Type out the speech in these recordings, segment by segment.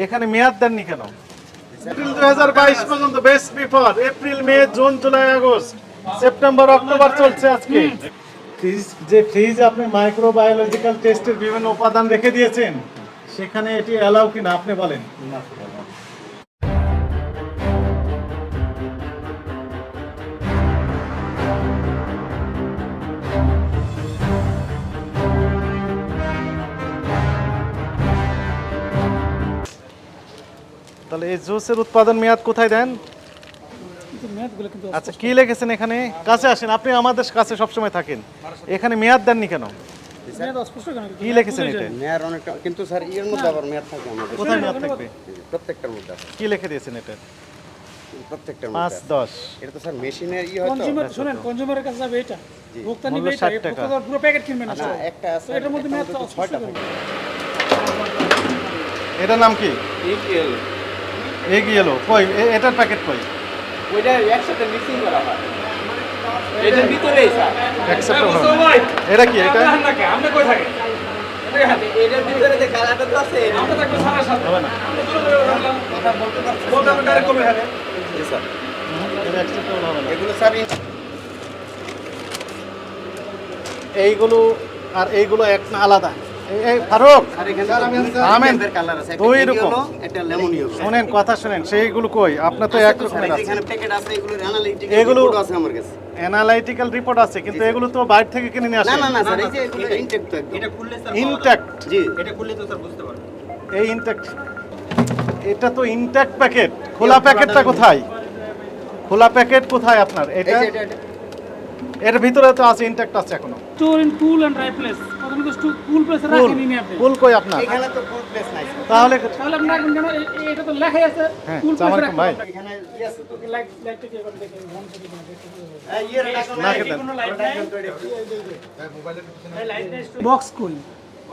এখানে মেয়াদ দেননি কেন? এপ্রিল 2022 পর্যন্ত, best before April, May, June, July, August, September, October চলছে আজকে। ফ্রিজে আপনি মাইক্রোবায়োলজিক্যাল টেস্টের বিভিন্ন উপাদান রেখে দিয়েছেন, সেখানে এটি অ্যালাউ কিনা আপনি বলেন। তাহলে এই জুসের উৎপাদন মেয়াদ কোথায় দেন? আচ্ছা, কি লিখেছেন এখানে? কাছে আসেন, আপনি আমাদের কাছে সবসময় থাকেন। এখানে মেয়াদ দেননি কেন? কি লিখেছেন এটা? মেয়াদ অনেকটা, কিন্তু স্যার এর মধ্যে আবার মেয়াদ থাকে আমাদের। কোথায় মেয়াদ থাকবে? প্রত্যেকটার মধ্যে। কি লিখে দিয়েছেন এটা? প্রত্যেকটার 5, মধ্যে। 10। এটা তো স্যার মেশিনের ই হয়তো। শুনেন, কনজিউমারের কাছে যাবে এটা। ভোক্তা নিবে মূল্য এটা, 60 টাকা। ভোক্তা পুরো প্যাকেট কিনবে না। না, একটা আছে। এটার মধ্যে মেয়াদ তো 6টা থাকে। এটার নাম কি? এগিয়েলো। কই এটার প্যাকেট কই? ওইটা একসাথে মিক্সিং করা হয়। এটার ভিতরেই স্যার। অ্যাকসেপ্ট হবে। এটা কি? এটা আমরা কই থাকি? এটার ভিতরে যে কালারটা তো আছে, আমরা থাকবো সারা সাথে। হবে না। কথা বলতে পারছি। বলতে আমরা ডাইরেক্ট কমে যাবে। জি স্যার। এটা অ্যাকসেপ্ট হবে না। এগুলো স্যার এইগুলো আর এইগুলো এক না আলাদা? এই ফারুক, আর এখানে আমেন, কালার আছে। দুই একটা রকম। ইয়েলো, একটা লেমন ইয়েলো। শুনেন, কথা শুনেন, সেইগুলো কই? আপনার তো এক রকমের আছে। এখানে প্যাকেট আছে, এগুলোর অ্যানালিটিক্যাল এগুলো- রিপোর্ট আছে আমার কাছে। অ্যানালাইটিক্যাল রিপোর্ট আছে, কিন্তু এগুলো তো বাইরে থেকে কিনে নিয়ে না আসে। না না স্যার, এই যে এগুলো ইনটেক্ট তো একদম। এটা খুললে স্যার ইনট্যাক্ট। জি। এটা খুললে তো স্যার বুঝতে পারবেন। এই ইনট্যাক্ট, এটা তো ইনট্যাক্ট প্যাকেট। খোলা প্যাকেটটা কোথায়? খোলা প্যাকেট কোথায় আপনার? এই এটা যে এটা এর ভিতরে তো আছে, ইনট্যাক্ট আছে এখনো। Store in cool and dry place. প্রথমে তো কুল প্লেসে কুল, রাখেন নি আপনি। কুল কই আপনার? এখানে তো ফুল প্লেস নাই স্যার। তাহলে তাহলে আপনি রাখবেন কেন? এটা তো লেখাই আছে হ্যাঁ, কুল সালাম প্লেসে আলাইকুম ভাই। রাখবেন। এখানে ই আছে তো। লাইটটা কি করে দেখেন? মন থেকে দেখেন। এই ইয়ের লাগানো না নাই। খেতেন। কোনো লাইট নাই। বক্স কই?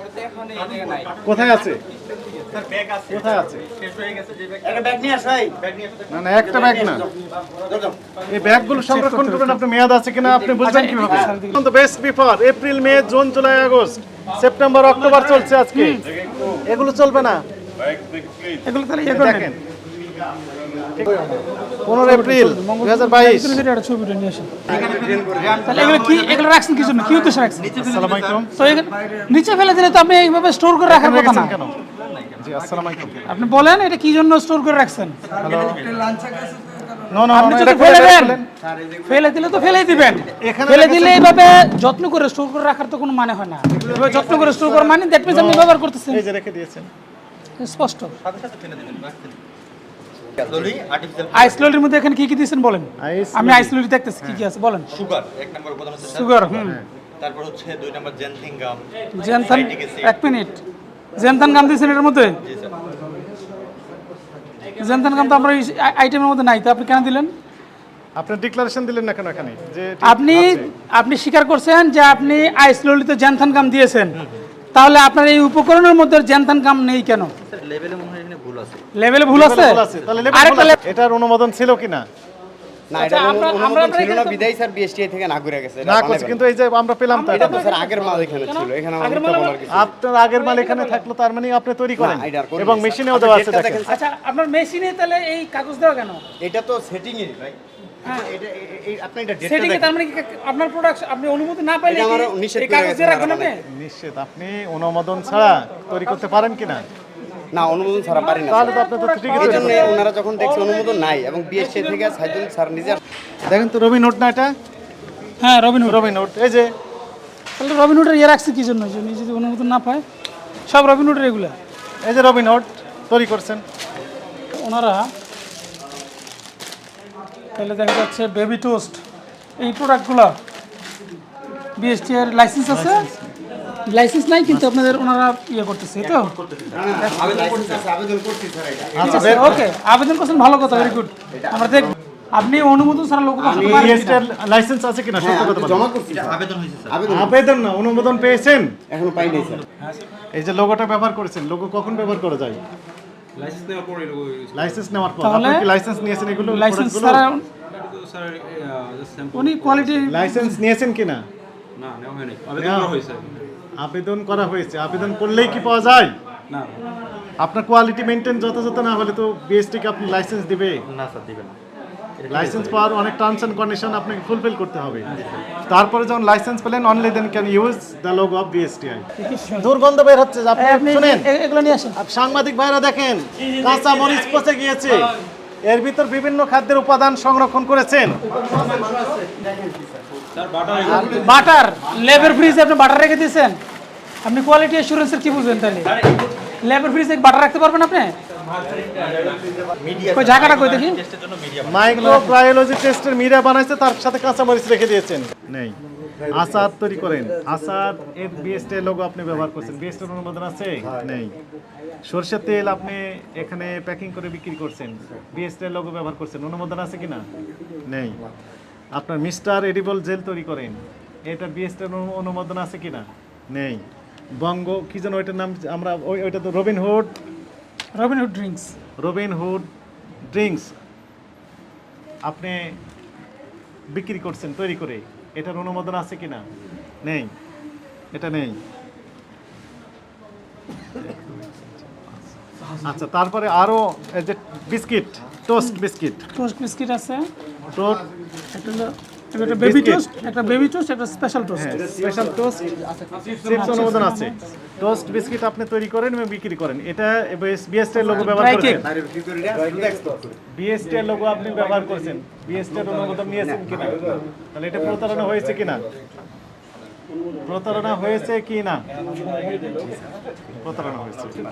ওটা এখন এই জায়গায় নাই। কোথায় আছে? স্যার ব্যাগ আছে। কোথায় আছে? শেষ হয়ে গেছে যে ব্যাগ। একটা ব্যাগ নিয়ে আস ভাই। না না, একটা ব্যাগ না। এই ব্যাগগুলো সংরক্ষণ করবেন আপনি, মেয়াদ আছে কিনা আপনি বুঝবেন কিভাবে? কিন্তু best before April, May, June, July, August, September, October চলছে আজকে। এগুলো চলবে না। এগুলো তাহলে ইয়ে এই করেন। দেখেন, 15 এপ্রিল 2022। এটা ছবিটা নিয়ে আসেন। তাহলে এগুলো কি, এগুলো রাখছেন কি জন্য? কি উদ্দেশ্যে রাখছেন? আসসালামু আলাইকুম। তো নিচে ফেলে দিলে তো আপনি এইভাবে স্টোর করে রাখার কথা না। রেখেছেন কেন? জি, আসসালামু আলাইকুম। আপনি বলেন এটা কি জন্য স্টোর করে রাখছেন? নো নো, আপনি যদি এটা ফেলে দেন, বলেন। ফেলে দিলে তো ফেলেই দিবেন। এখানে ফেলে রেখেছেন। দিলে এইভাবে যত্ন করে স্টোর করে রাখার তো কোনো মানে হয় না। এভাবে যত্ন করে স্টোর করার মানে দ্যাট মিন্স আপনি ব্যবহার করতেছেন। এই যে রেখে দিয়েছেন। স্পষ্ট। সাথে সাথে ফেলে দিবেন, রাখতেন। স্লোলি আর্টিফিশিয়াল আইসলোলির মধ্যে এখানে কি কি দিয়েছেন বলেন? আইস আমি আইসলোলি দেখতেছি কি কি আছে বলেন। সুগার এক নম্বর উপাদান হচ্ছে সুগার, তারপর হচ্ছে 2 নম্বর জেনথিনগাম। জেনথান, Citric acid। এক মিনিট, জেনথান গাম দিয়েছেন এর মধ্যে? জি স্যার। জেনথান গাম তো আমরা এই আইটেমের মধ্যে নাই, তো আপনি কেন দিলেন? আপনি ডিক্লারেশন দিলেন না কেন এখানে যে এটি আপনি আছে? আপনি স্বীকার করছেন যে আপনি আইসলোলিতে জেনথান গাম দিয়েছেন, তাহলে আপনার এই উপকরণের মধ্যে জেনথান গাম নেই কেন? স্যার লেভেলে মনে হয় এখানে ভুল আছে। লেভেলে ভুল আছে? ভুল আছে, তাহলে লেবেল আরেকটা ভুল আছে। এটার অনুমোদন ছিল কিনা? না, আচ্ছা, এটা আমরা অনুমোদন ছিল এখানে না, তো- বিদায় স্যার বিএসটিআই থেকে না ঘুরে গেছে। এটা না বানাবেন। করছে, কিন্তু এই যে আমরা পেলাম তো এটা এটা। তো স্যার আগের মাল এখানে ছিল, এখানে আমার আগের মিথ্যা মাল বলার কিছু। আপনার আগের মাল এখানে থাকলো, তার মানে আপনি তৈরি করেন না, এটা আর করিনি, এবং স্যার। মেশিনেও আপনি দেওয়া আছে, ডেটটা দেখেন। দেখেন, আচ্ছা, আপনার মেশিনে তাহলে এই কাগজ দেওয়া কেন? এটা তো সেটিং এর ভাই। হ্যাঁ। এটা আপনি এটা ডেটটা সেটিং এ দেখেন। তার মানে কি আপনার প্রোডাক্ট আপনি অনুমতি না পাইলে এটা কি আমার নিষেধ এই করে কাগজ গেছে দিয়ে রাখবেন তারা আপনি? নিশ্চিত আপনি অনুমোদন ছাড়া তৈরি করতে পারেন কিনা? না, অনুমোদন ছাড়া পারি না। তাহলে তো আপনি তো ঠিকই এই তৈরি জন্য করছেন। ওনারা যখন দেখছে অনুমোদন নাই এবং বিএসটিআই থেকে সাইদুল স্যার নিজে দেখেন তো রবি নোট না এটা? হ্যাঁ, রবিনহুড। রবি নোট, এই যে তাহলে রবিনহুডের ইয়ে রাখছে কি জন্য? যে নিজে যদি অনুমোদন না পায়, সব রবিনহুডের এগুলা এই যে রবি নোট তৈরি করছেন। ওনারা তাহলে দেখা যাচ্ছে বেবি টোস্ট, এই প্রোডাক্টগুলো বিএসটি এর লাইসেন্স আছে, লাইসেন্স নাই কিন্তু আপনাদের ওনারা ইয়ে করতেছে তো। আবেদন করছি স্যার এটা। আচ্ছা, বের ওকে, আবেদন করছেন, ভালো কথা, ভেরি গুড। আমরা দেখ, আপনি অনুমোদন ছাড়া লোক বসাতে পারেন বিএসটি কিনা? এর লাইসেন্স আছে কিনা সত্য কথা বলেন। জমা করছি স্যার। আবেদন হয়েছে স্যার। আবেদন আবেদন না, অনুমোদন পেয়েছেন? এখনো পাই নাই স্যার। এই যে লোগোটা ব্যবহার করেছেন, লোগো কখন ব্যবহার করা যায়? লাইসেন্স নেওয়ার পরে লোগো লাইসেন্স নেওয়ার পর। তাহলে আপনি কি লাইসেন্স নিয়েছেন এগুলো? লাইসেন্স প্রোডাক্টগুলো? ছাড়া স্যার জাস্ট স্যাম্পল উনি কোয়ালিটি লাইসেন্স নিয়েছেন কিনা? না নেওয়া হয়নি, আবেদন করা হয়েছে। আবেদন করা হয়েছে, আবেদন করলেই কি পাওয়া যায়? না আপনার কোয়ালিটি মেনটেন যথাযথ না হলে তো বিএসটি কে আপনি লাইসেন্স দিবে না স্যার দিবেন না। লাইসেন্স পাওয়ার অনেক টার্মস এন্ড কন্ডিশন আপনাকে ফুলফিল করতে হবে তারপরে যখন লাইসেন্স পেলেন only then can use the logo of BSTI দুর্গন্ধ বের হচ্ছে যে আপনি আপনি শুনেন এগুলো নিয়ে আসেন। সাংবাদিক ভাইরা দেখেন কাঁচা মরিচ পচে গিয়েছে এর ভিতর বিভিন্ন খাদ্যের উপাদান সংরক্ষণ করেছেন বাটার লেবার ফ্রিজে আপনি বাটার রেখে দিয়েছেন। আপনি কোয়ালিটি অ্যাসুরেন্সের কি বুঝবেন তাহলে? লেবার ফ্রিজে বাটার রাখতে পারবেন আপনি? কই ঢাকাটা কই দেখি। মাইক্রোবায়োলজি টেস্টের মিডিয়া বানাইছে তার সাথে কাঁচা মরিচ রেখে দিয়েছেন নেই আচার তৈরি করেন আচার এর বিএসটি লোগো আপনি ব্যবহার করছেন বিএসটি অনুমোদন আছে নেই সরষের তেল আপনি এখানে প্যাকিং করে বিক্রি করছেন বিএসটি লোগো ব্যবহার করছেন অনুমোদন আছে কিনা নেই আপনার মিস্টার এডিবল জেল তৈরি করেন এটা বিএসটি অনুমোদন আছে কিনা নেই বঙ্গ কি যেন ওইটার নাম আমরা ওইটা তো রবিনহুড ড্রিঙ্কস আপনি বিক্রি করছেন তৈরি করে এটার অনুমোদন আছে কিনা নেই এটা নেই আচ্ছা তারপরে আরো এই যে বিস্কিট টোস্ট বিস্কিট আছে, টোস্ট একটা বেবি টোস্ট, একটা special toast. Special toast chips অনুমোদন আছে টোস্ট বিস্কিট আপনি তৈরি করেন এবং বিক্রি করেন এটা বিএসটি এর লোগো ব্যবহার Dry cake। করেছেন বিএসটি এর লোগো আপনি ব্যবহার করেছেন বিএসটি এর অনুমোদন নিয়েছেন কিনা তাহলে এটা প্রতারণা হয়েছে কিনা প্রতারণা হয়েছে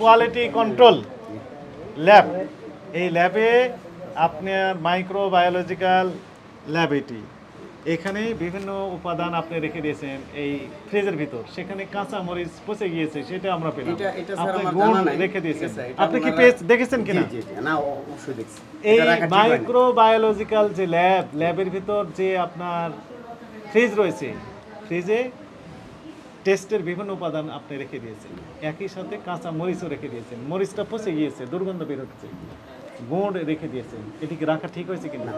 কোয়ালিটি কন্ট্রোল ল্যাব এই ল্যাবে আপনার মাইক্রোবায়োলজিক্যাল ল্যাব এটি এখানে বিভিন্ন উপাদান আপনি রেখে দিয়েছেন এই ফ্রিজের ভিতর সেখানে কাঁচা মরিচ পচে গিয়েছে সেটা আমরা পেলাম এটা স্যার আপনি আমার গুণ জানা নাই। রেখে দিয়েছেন ঠিক আছে, এটা আপনি কি আপনারা- পেজ দেখেছেন কিনা জি, না অবশ্যই দেখছি। এই এটা রাখা ঠিক হয় না। মাইক্রোবায়োলজিক্যাল যে ল্যাবের ভিতর যে আপনার ফ্রিজ রয়েছে ফ্রিজে টেস্টের বিভিন্ন উপাদান আপনি রেখে দিয়েছেন একই সাথে কাঁচা মরিচও রেখে দিয়েছেন মরিচটা পচে গিয়েছে দুর্গন্ধ বের হচ্ছে গুড় রেখে দিয়েছেন এটি কি রাখা ঠিক হয়েছে কিনা